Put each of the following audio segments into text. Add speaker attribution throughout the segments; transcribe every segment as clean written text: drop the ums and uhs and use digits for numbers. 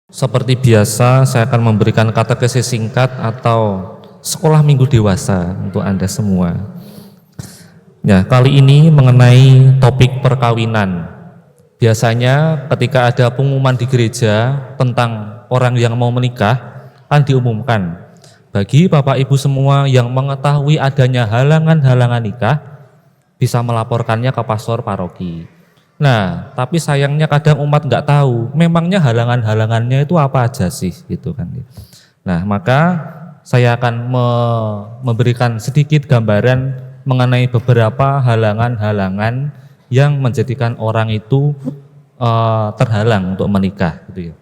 Speaker 1: Seperti biasa, saya akan memberikan katekesi singkat atau sekolah minggu dewasa untuk Anda semua. Ya, kali ini mengenai topik perkawinan. Biasanya ketika ada pengumuman di gereja tentang orang yang mau menikah, kan diumumkan. Bagi Bapak Ibu semua yang mengetahui adanya halangan-halangan nikah, bisa melaporkannya ke pastor paroki. Nah, tapi sayangnya kadang umat nggak tahu, memangnya halangan-halangannya itu apa aja sih, gitu kan. Nah, maka saya akan memberikan sedikit gambaran mengenai beberapa halangan-halangan yang menjadikan orang itu terhalang untuk menikah, gitu ya.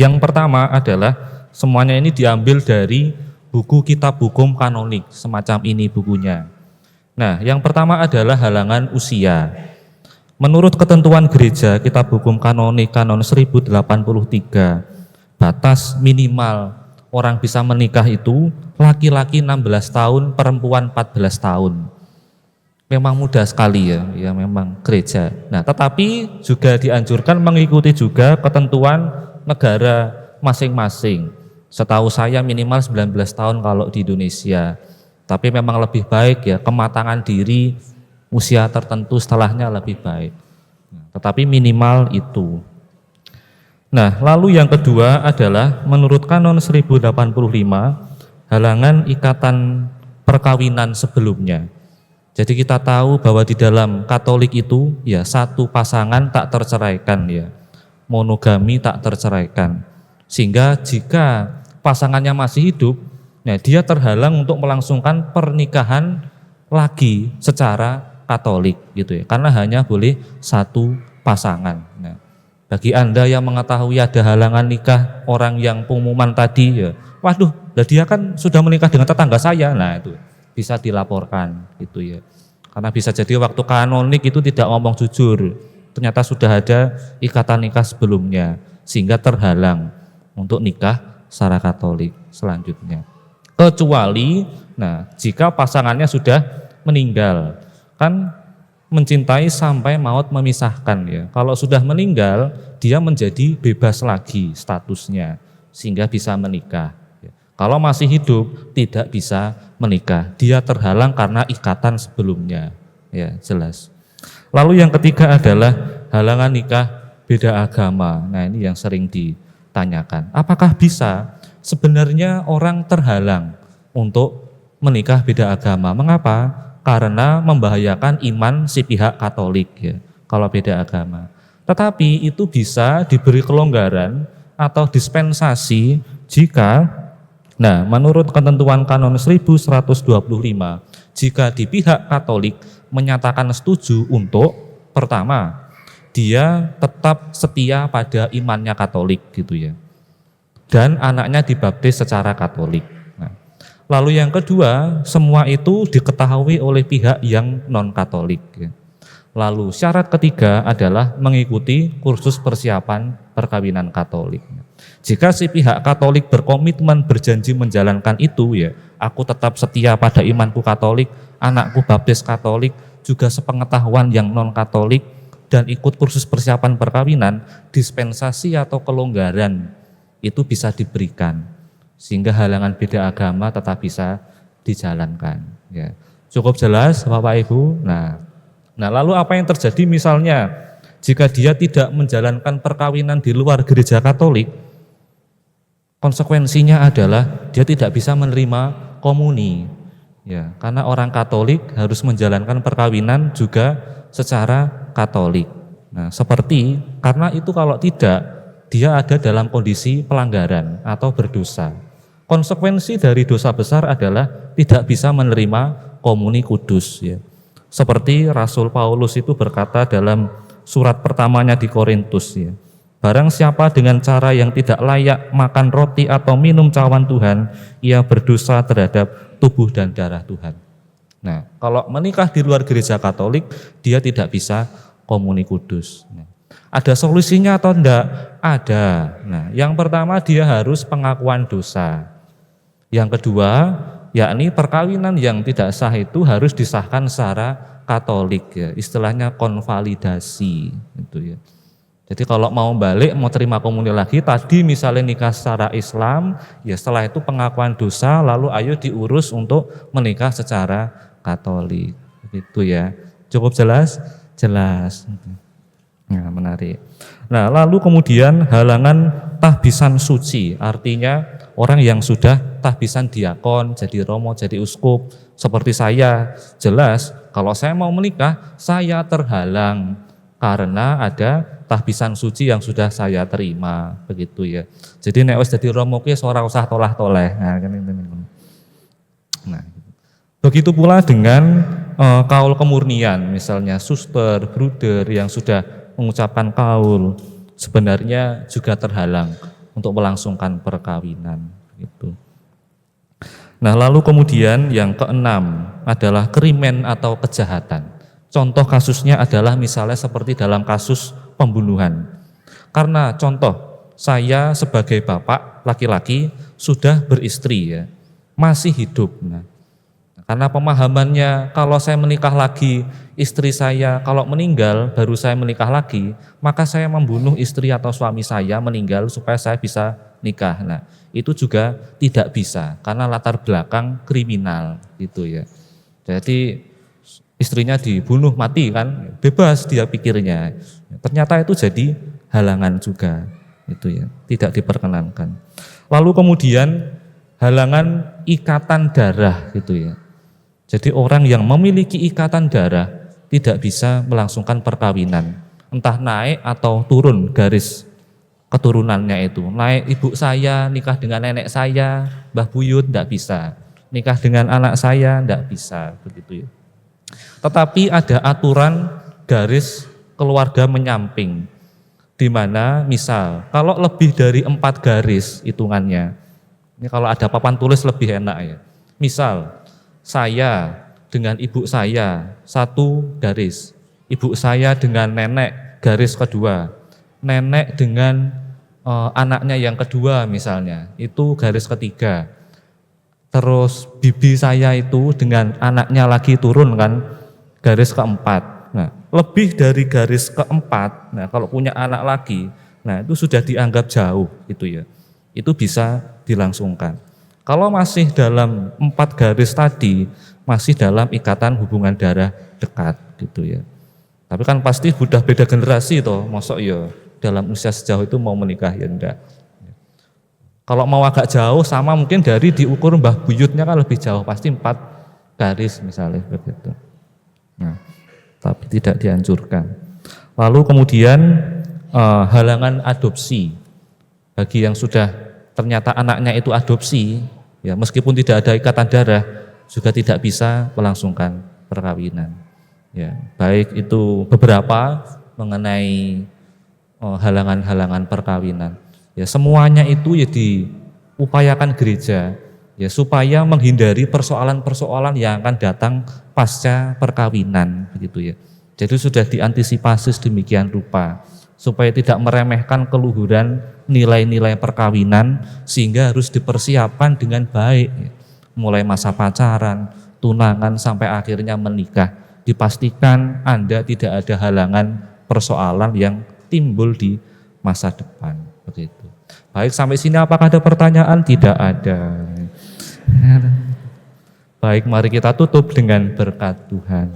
Speaker 1: Yang pertama adalah semuanya ini diambil dari buku kitab hukum kanonik, semacam ini bukunya. Nah, yang pertama adalah halangan usia. Menurut ketentuan gereja, kitab hukum kanonik kanon 1083, batas minimal orang bisa menikah itu laki-laki 16 tahun, perempuan 14 tahun. Memang mudah sekali ya memang gereja. Nah, tetapi juga dianjurkan mengikuti juga ketentuan negara masing-masing. Setahu saya minimal 19 tahun kalau di Indonesia. Tapi memang lebih baik ya kematangan diri, usia tertentu setelahnya lebih baik. Tetapi minimal itu. Nah, lalu yang kedua adalah menurut kanon 1085, halangan ikatan perkawinan sebelumnya. Jadi kita tahu bahwa di dalam Katolik itu ya satu pasangan tak terceraikan ya. Monogami tak terceraikan. Sehingga jika pasangannya masih hidup, nah dia terhalang untuk melangsungkan pernikahan lagi secara Katolik gitu ya, karena hanya boleh satu pasangan. Nah, bagi Anda yang mengetahui ada halangan nikah orang yang pengumuman tadi ya, waduh, lah dia kan sudah menikah dengan tetangga saya, nah itu bisa dilaporkan gitu ya. Karena bisa jadi waktu kanonik itu tidak ngomong jujur, ternyata sudah ada ikatan nikah sebelumnya, sehingga terhalang untuk nikah secara Katolik selanjutnya. Kecuali, nah jika pasangannya sudah meninggal, kan mencintai sampai maut memisahkan ya. Kalau sudah meninggal, dia menjadi bebas lagi statusnya sehingga bisa menikah. Kalau masih hidup tidak bisa menikah. Dia terhalang karena ikatan sebelumnya. Ya, jelas. Lalu yang ketiga adalah halangan nikah beda agama. Nah, ini yang sering ditanyakan. Apakah bisa sebenarnya orang terhalang untuk menikah beda agama? Mengapa? Karena membahayakan iman si pihak Katolik ya, kalau beda agama. Tetapi itu bisa diberi kelonggaran atau dispensasi jika, nah menurut ketentuan kanon 1125, jika di pihak Katolik menyatakan setuju untuk, pertama, dia tetap setia pada imannya Katolik gitu ya, dan anaknya dibaptis secara Katolik. Lalu yang kedua, semua itu diketahui oleh pihak yang non-Katolik. Lalu syarat ketiga adalah mengikuti kursus persiapan perkawinan Katolik. Jika si pihak Katolik berkomitmen berjanji menjalankan itu ya, aku tetap setia pada imanku Katolik, anakku baptis Katolik, juga sepengetahuan yang non-Katolik, dan ikut kursus persiapan perkawinan, dispensasi atau kelonggaran itu bisa diberikan, sehingga halangan beda agama tetap bisa dijalankan. Ya. Cukup jelas Bapak Ibu? Nah lalu apa yang terjadi misalnya jika dia tidak menjalankan perkawinan di luar gereja Katolik? Konsekuensinya adalah dia tidak bisa menerima komuni. Ya, karena orang Katolik harus menjalankan perkawinan juga secara Katolik. Nah, seperti karena itu kalau tidak, dia ada dalam kondisi pelanggaran atau berdosa. Konsekuensi dari dosa besar adalah tidak bisa menerima komuni kudus ya. Seperti Rasul Paulus itu berkata dalam surat pertamanya di Korintus ya. Barang siapa dengan cara yang tidak layak makan roti atau minum cawan Tuhan, ia berdosa terhadap tubuh dan darah Tuhan. Nah, kalau menikah di luar gereja Katolik, dia tidak bisa komuni kudus. Nah, ada solusinya atau enggak? Ada. Nah, yang pertama dia harus pengakuan dosa. Yang kedua, yakni perkawinan yang tidak sah itu harus disahkan secara Katolik ya, istilahnya konvalidasi itu ya. Jadi kalau mau balik, mau terima komuni lagi, tadi misalnya nikah secara Islam, ya setelah itu pengakuan dosa, lalu ayo diurus untuk menikah secara Katolik. Begitu ya. Cukup jelas? Jelas. Nah, menarik. Nah, lalu kemudian halangan tahbisan suci, artinya orang yang sudah tahbisan diakon, jadi romo, jadi uskup, seperti saya, jelas kalau saya mau menikah, saya terhalang karena ada tahbisan suci yang sudah saya terima, begitu ya. Jadi nek wis dadi romo ki ora usah tolah-toleh. Nah, begitu pula dengan kaul kemurnian, misalnya suster, bruder yang sudah mengucapkan kaul, sebenarnya juga terhalang untuk melangsungkan perkawinan. Gitu. Nah, lalu kemudian yang keenam adalah krimen atau kejahatan. Contoh kasusnya adalah misalnya seperti dalam kasus pembunuhan. Karena contoh, saya sebagai bapak laki-laki sudah beristri ya, masih hidup. Nah, karena pemahamannya kalau saya menikah lagi, istri saya kalau meninggal baru saya menikah lagi, maka saya membunuh istri atau suami saya meninggal supaya saya bisa nikah. Nah, itu juga tidak bisa karena latar belakang kriminal gitu ya. Jadi istrinya dibunuh mati kan, bebas dia pikirnya. Ternyata itu jadi halangan juga, itu ya, tidak diperkenankan. Lalu kemudian halangan ikatan darah gitu ya. Jadi orang yang memiliki ikatan darah tidak bisa melangsungkan perkawinan, entah naik atau turun garis keturunannya itu. Naik ibu saya nikah dengan nenek saya, Mbah Buyut tidak bisa. Nikah dengan anak saya tidak bisa, begitu ya. Tetapi ada aturan garis keluarga menyamping, di mana misal kalau lebih dari 4 garis hitungannya, ini kalau ada papan tulis lebih enak ya. Misal saya dengan ibu saya 1 garis, ibu saya dengan nenek garis kedua, nenek dengan anaknya yang kedua misalnya, itu garis ketiga. Terus bibi saya itu dengan anaknya lagi turun kan, garis keempat. Nah, lebih dari garis keempat, nah kalau punya anak lagi, nah itu sudah dianggap jauh gitu ya. Itu bisa dilangsungkan. Kalau masih dalam 4 garis tadi, masih dalam ikatan hubungan darah dekat gitu ya. Tapi kan pasti udah beda generasi toh, mosok ya dalam usia sejauh itu mau menikah ya enggak. Kalau mau agak jauh sama mungkin dari diukur Mbah Buyutnya kan lebih jauh, pasti 4 garis misalnya begitu. Nah, tapi tidak dianjurkan. Lalu kemudian halangan adopsi bagi yang sudah ternyata anaknya itu adopsi, ya meskipun tidak ada ikatan darah juga tidak bisa melangsungkan perkawinan. Ya, baik itu beberapa mengenai halangan-halangan perkawinan. Ya, semuanya itu ya diupayakan gereja ya supaya menghindari persoalan-persoalan yang akan datang pasca perkawinan begitu ya. Jadi sudah diantisipasi sedemikian rupa supaya tidak meremehkan keluhuran nilai-nilai perkawinan sehingga harus dipersiapkan dengan baik ya. Mulai masa pacaran, tunangan sampai akhirnya menikah. Dipastikan Anda tidak ada halangan persoalan yang timbul di masa depan begitu. Baik, sampai sini apakah ada pertanyaan? Tidak ada. Baik, mari kita tutup dengan berkat Tuhan.